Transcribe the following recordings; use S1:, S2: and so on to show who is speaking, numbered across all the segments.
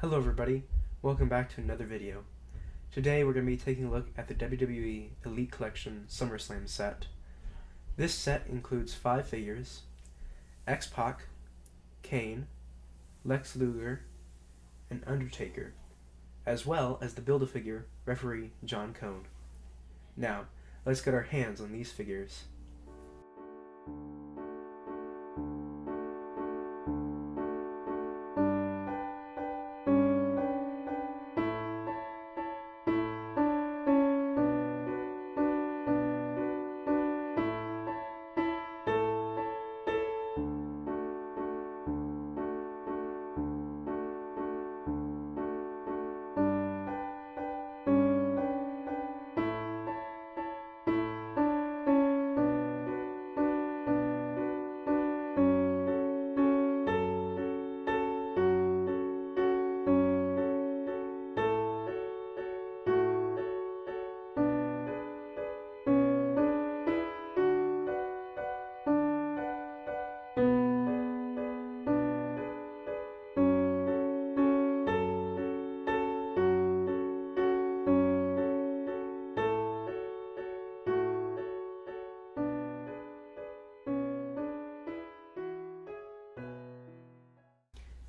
S1: Hello everybody, welcome back to another video. Today we're going to be taking a look at the WWE Elite Collection SummerSlam set. This set includes 5 figures: X-Pac, Kane, Lex Luger, and Undertaker, as well as the Build-A-Figure referee John Cone. Now, let's get our hands on these figures.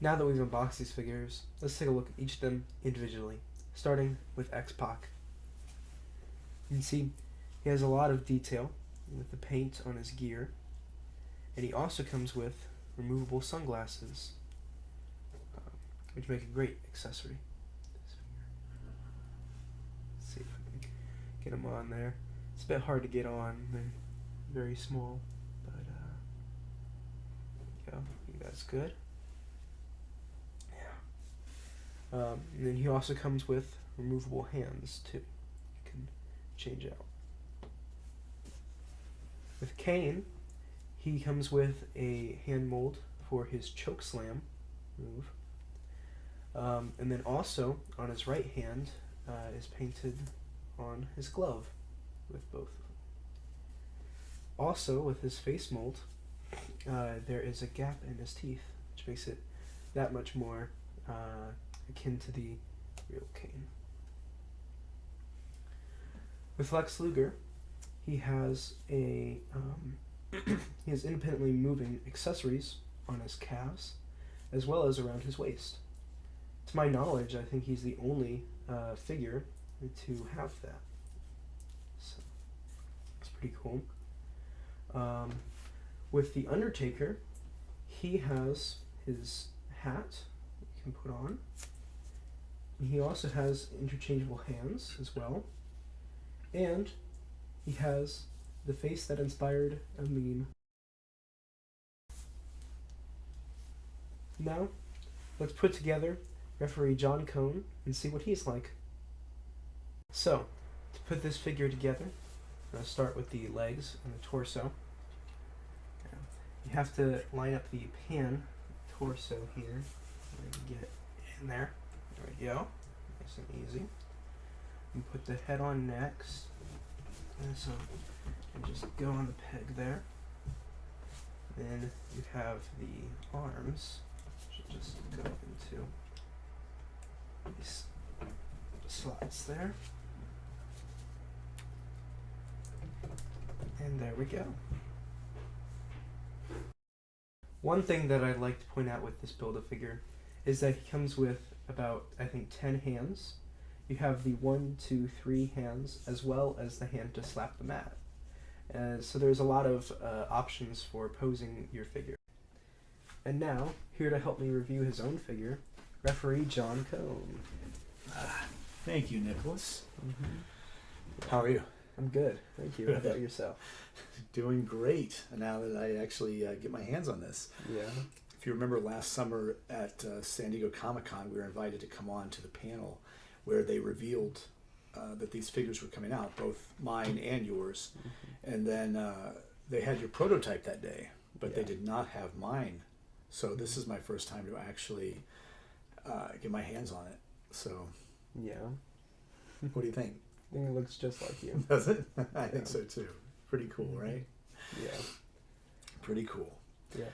S1: Now that we've unboxed these figures, let's take a look at each of them individually, starting with X-Pac. You can see he has a lot of detail with the paint on his gear, and he also comes with removable sunglasses, which make a great accessory. Let's see if I can get them on there. It's a bit hard to get on, they're very small, but yeah, I think that's good. And then he also comes with removable hands too. You can change out. With Kane, he comes with a hand mold for his choke slam move. And then also on his right hand is painted on his glove with both of them. Also with his face mold, there is a gap in his teeth, which makes it that much more akin to the real Kane. With Lex Luger, he has he has independently moving accessories on his calves, as well as around his waist. To my knowledge, I think he's the only figure to have that. So it's pretty cool. With the Undertaker, he has his hat you can put on. He also has interchangeable hands as well, and he has the face that inspired a meme. Now, let's put together referee John Cone and see what he's like. So, to put this figure together, I'm going to start with the legs and the torso. You have to line up the pan torso here. Get it in there. There we go. Nice and easy. And put the head on next. And just go on the peg there. Then you have the arms, which will just go into these slots there. And there we go. One thing that I'd like to point out with this Build-A-Figure is that he comes with about, I think, 10 hands. You have the 1, 2, 3 hands, as well as the hand to slap the mat. So there's a lot of options for posing your figure. And now, here to help me review his own figure, referee John Cone.
S2: Thank you, Nicholas.
S1: Mm-hmm.
S2: How are you?
S1: I'm good, thank you. How about yourself?
S2: Doing great, now that I actually get my hands on this.
S1: Yeah.
S2: If you remember last summer at San Diego Comic-Con, we were invited to come on to the panel where they revealed that these figures were coming out, both mine and yours. Mm-hmm. And then they had your prototype that day, but they did not have mine. So this is my first time to actually get my hands on it. So
S1: yeah.
S2: What do you think?
S1: I think it looks just like you.
S2: Does it? I think so too. Pretty cool, right?
S1: Yeah.
S2: Pretty cool.
S1: Yeah.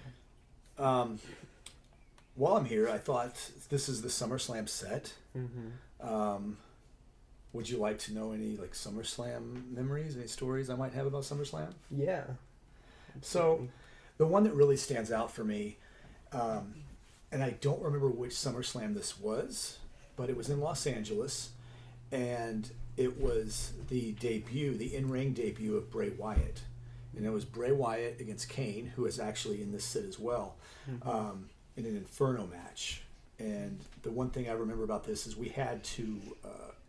S2: while I'm here, I thought this is the SummerSlam set.
S1: Mm-hmm.
S2: Would you like to know any like SummerSlam memories, any stories I might have about SummerSlam?
S1: Yeah.
S2: So, the one that really stands out for me, and I don't remember which SummerSlam this was, but it was in Los Angeles, and it was the debut, the in-ring debut of Bray Wyatt. And it was Bray Wyatt against Kane, who is actually in this set as well, in an Inferno match. And the one thing I remember about this is we had to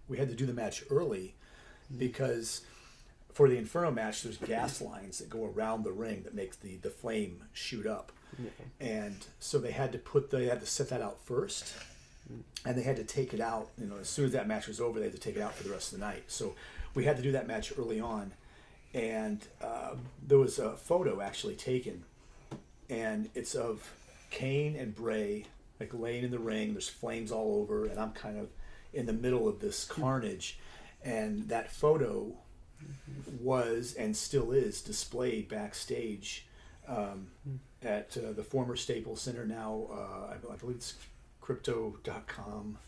S2: do the match early, because for the Inferno match, there's gas lines that go around the ring that makes the flame shoot up. Yeah. And so they had to set that out first, and they had to take it out, as soon as that match was over, they had to take it out for the rest of the night. So we had to do that match early on, and there was a photo actually taken, and it's of Kane and Bray like laying in the ring. There's flames all over, and I'm kind of in the middle of this carnage, and that photo was and still is displayed backstage at the former Staples Center, now I believe it's Crypto.com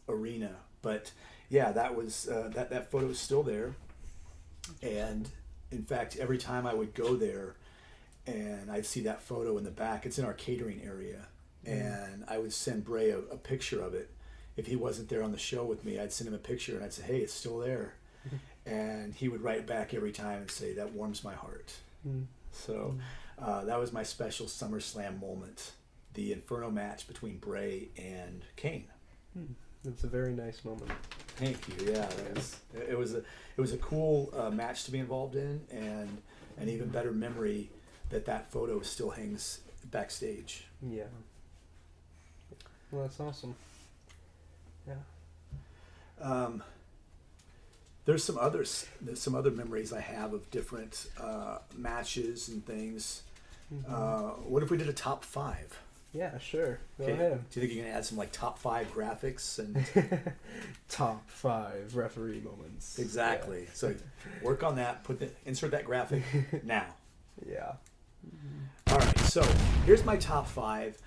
S2: arena. But yeah, that was that photo is still there, and in fact, every time I would go there and I'd see that photo in the back, it's in our catering area, and I would send Bray a picture of it. If he wasn't there on the show with me, I'd send him a picture and I'd say, hey, it's still there. And he would write back every time and say, that warms my heart. So that was my special SummerSlam moment, the Inferno match between Bray and Kane.
S1: It's a very nice moment.
S2: Thank you. Yeah, it was a cool match to be involved in, and an even better memory that photo still hangs backstage.
S1: Yeah. Well, that's awesome. Yeah.
S2: There's some other memories I have of different matches and things. What if we did a top 5?
S1: Yeah, sure. Go
S2: Okay.
S1: ahead.
S2: Do you think you can add some like top 5 graphics and
S1: Top 5 referee moments.
S2: exactly?
S1: Yeah.
S2: So work on that. Insert that graphic now.
S1: Yeah.
S2: All right. So here's my top 5.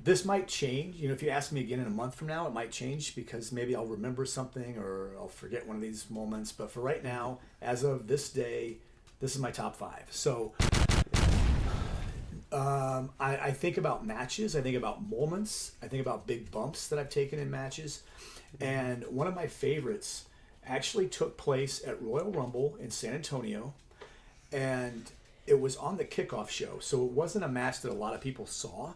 S2: This might change. If you ask me again in a month from now, it might change, because maybe I'll remember something or I'll forget one of these moments. But for right now, as of this day, this is my top 5. So I think about matches. I think about moments. I think about big bumps that I've taken in matches. And one of my favorites actually took place at Royal Rumble in San Antonio. And it was on the kickoff show. So it wasn't a match that a lot of people saw.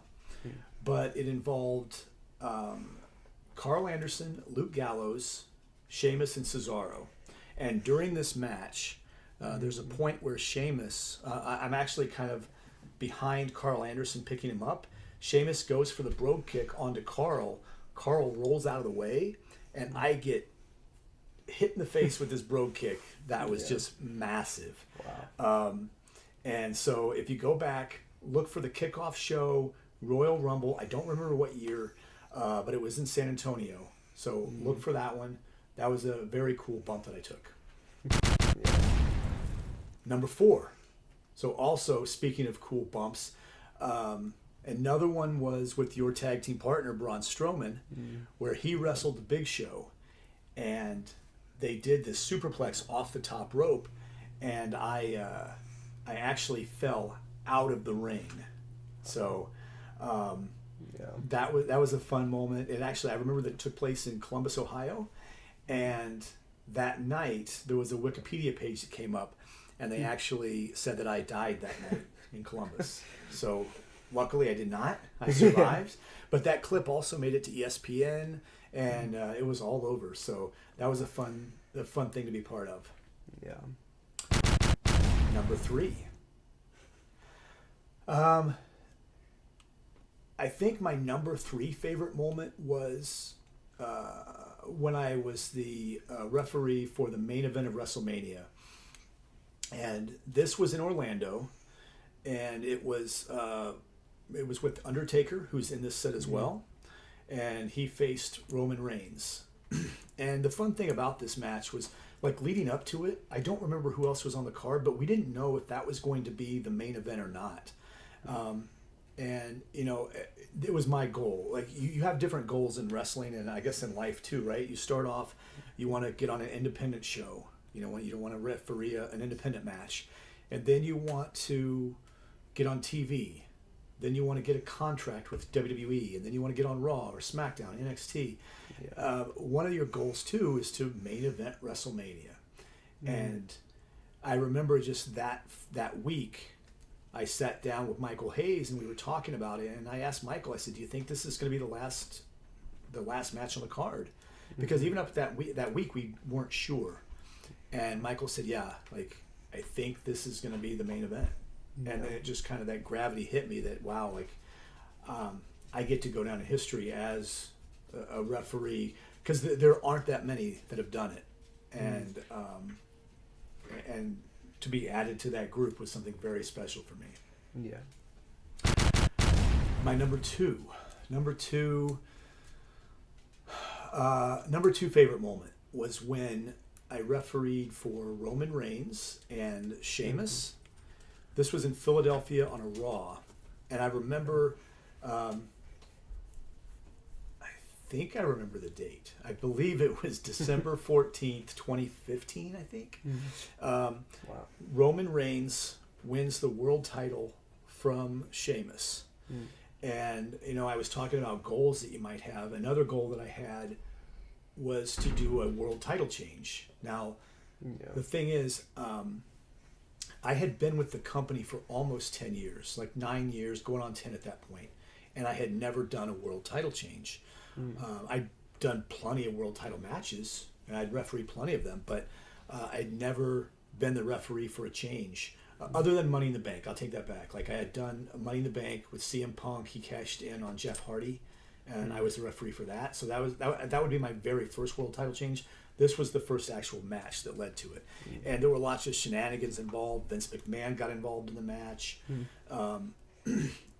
S2: But it involved Carl Anderson, Luke Gallows, Sheamus, and Cesaro. And during this match, there's a point where Sheamus, I'm actually kind of behind Carl Anderson picking him up. Sheamus goes for the brogue kick onto Carl. Carl rolls out of the way, and I get hit in the face with this brogue kick. That was just massive.
S1: Wow.
S2: And so if you go back, look for the kickoff show, Royal Rumble. I don't remember what year, but it was in San Antonio. So look for that one. That was a very cool bump that I took. Number 4. So also, speaking of cool bumps, another one was with your tag team partner, Braun Strowman, where he wrestled the Big Show. And they did this superplex off the top rope, and I actually fell out of the ring. So that was a fun moment. And actually, I remember that it took place in Columbus, Ohio, and that night there was a Wikipedia page that came up, and they actually said that I died that night in Columbus. So luckily I did not. I survived. But that clip also made it to ESPN, and it was all over. So that was a fun thing to be part of.
S1: Yeah.
S2: Number 3. I think my number 3 favorite moment was when I was the referee for the main event of WrestleMania. And this was in Orlando, and it was with Undertaker, who's in this set as well, and he faced Roman Reigns. And the fun thing about this match was, like, leading up to it, I don't remember who else was on the card, but we didn't know if that was going to be the main event or not. And it was my goal. Like you have different goals in wrestling, and I guess in life too, right? You start off, you want to get on an independent show. You don't want to referee an independent match, and then you want to get on TV. Then you want to get a contract with WWE, and then you want to get on Raw or SmackDown, NXT. Yeah. One of your goals too is to main event WrestleMania. And I remember just that week, I sat down with Michael Hayes and we were talking about it. And I asked Michael, I said, "Do you think this is going to be the last match on the card?" Because even up that week we weren't sure. And Michael said, "Yeah, like I think this is going to be the main event." Yeah. And then it just kind of that gravity hit me that wow, like I get to go down in history as a referee because there aren't that many that have done it, and to be added to that group was something very special for me.
S1: Yeah.
S2: My number two favorite moment was when I refereed for Roman Reigns and Sheamus. This was in Philadelphia on a Raw, and I remember. I think I remember the date. I believe it was December 14th, 2015, I think.
S1: Wow.
S2: Roman Reigns wins the world title from Sheamus. And, I was talking about goals that you might have. Another goal that I had was to do a world title change. Now, the thing is, I had been with the company for almost 10 years, like 9 years, going on 10 at that point, and I had never done a world title change. I'd done plenty of world title matches, and I'd refereed plenty of them, but I'd never been the referee for a change, other than Money in the Bank. I'll take that back. Like I had done Money in the Bank with CM Punk. He cashed in on Jeff Hardy, and I was the referee for that. So that would be my very first world title change. This was the first actual match that led to it. And there were lots of shenanigans involved. Vince McMahon got involved in the match.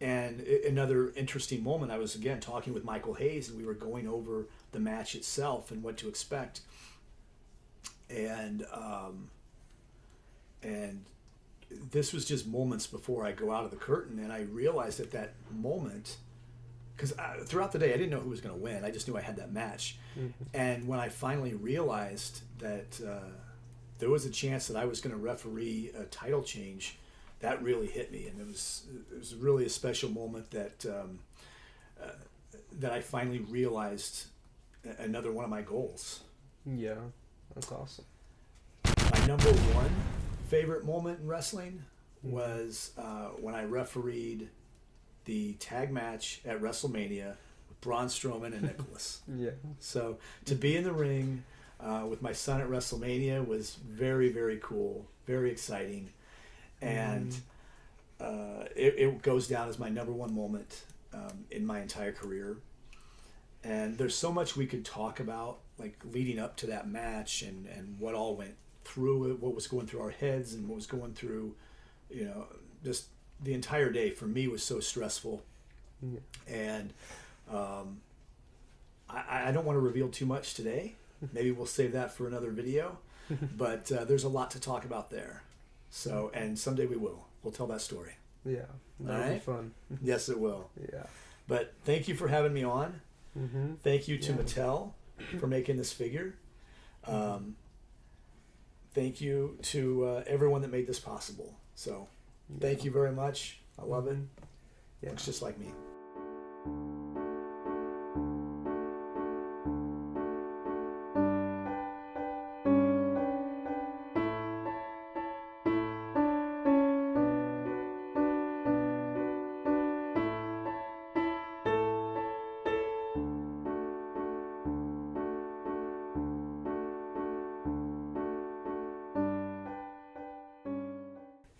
S2: And another interesting moment, I was again talking with Michael Hayes, and we were going over the match itself and what to expect. And this was just moments before I go out of the curtain, and I realized at that moment, because throughout the day I didn't know who was going to win. I just knew I had that match. And when I finally realized that there was a chance that I was going to referee a title change, that really hit me, and it was really a special moment that I finally realized another one of my goals.
S1: Yeah, that's awesome.
S2: My number one favorite moment in wrestling was when I refereed the tag match at WrestleMania with Braun Strowman and Nicholas.
S1: Yeah. So
S2: to be in the ring with my son at WrestleMania was very, very cool, very exciting. And it goes down as my number one moment in my entire career. And there's so much we could talk about, like leading up to that match and what all went through it, what was going through our heads and what was going through, just the entire day for me was so stressful. Yeah. And I don't want to reveal too much today. Maybe we'll save that for another video. But there's a lot to talk about there. So, and someday we will. We'll tell that story.
S1: Yeah, that'll be fun.
S2: Yes, it will.
S1: Yeah.
S2: But thank you for having me on. Thank you to Mattel for making this figure. Thank you to everyone that made this possible. So, thank you very much. I love it. Yeah. Looks just like me.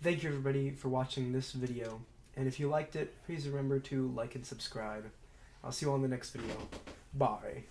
S1: Thank you everybody for watching this video, and if you liked it, please remember to like and subscribe. I'll see you all in the next video. Bye.